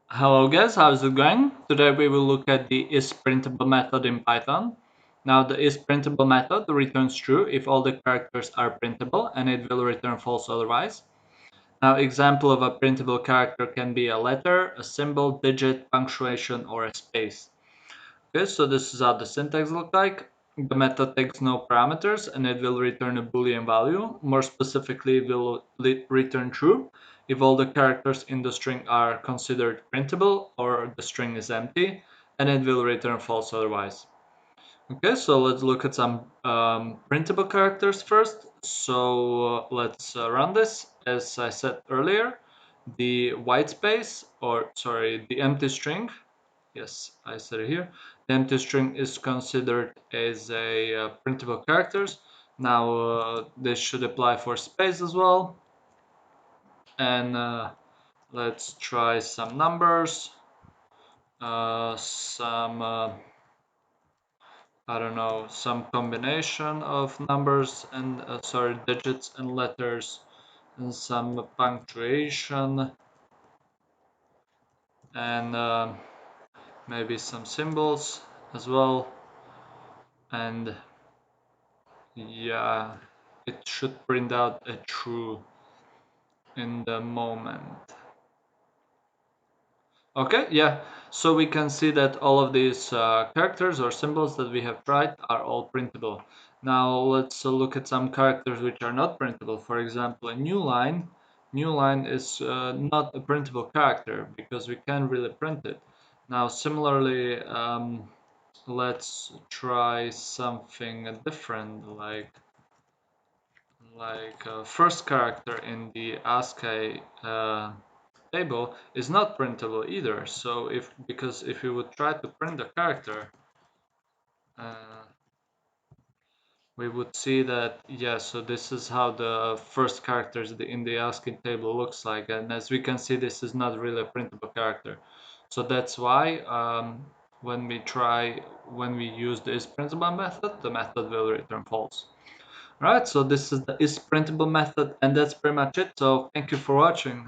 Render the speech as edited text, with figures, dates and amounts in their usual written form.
Hello guys, how's it going? Today we will look at the isprintable method in Python. Now the isprintable method returns true if all the characters are printable and it will return false otherwise. Now example of a printable character can be a letter, a symbol, digit, punctuation or a space. Okay, so this is how the syntax looks like. The method takes no parameters and it will return a boolean value. More specifically, it will return true if all the characters in the string are considered printable or the string is empty, and it will return false otherwise. Okay, so let's look at some printable characters first. So let's run this. As I said earlier, the white space, or sorry, the empty string. Yes, I said it here. The empty string is considered as a printable characters. Now this should apply for space as well. And let's try some numbers. Some I don't know, some combination of numbers and sorry, digits and letters, and some punctuation, and maybe some symbols as well. And yeah, it should print out a true in the moment. Okay, yeah, so we can see that all of these characters or symbols that we have tried are all printable. Now let's look at some characters which are not printable. For example, a new line. New line is not a printable character because we can't really print it. Now similarly, let's try something different, first character in the ASCII table is not printable either. So because if we would try to print the character, uh, we would see that so this is how the first characters in the ASCII table looks like, and as we can see, this is not really a printable character. So that's why when we use the isprintable method, the method will return false. Right, so this is the isprintable method, and that's pretty much it. So thank you for watching.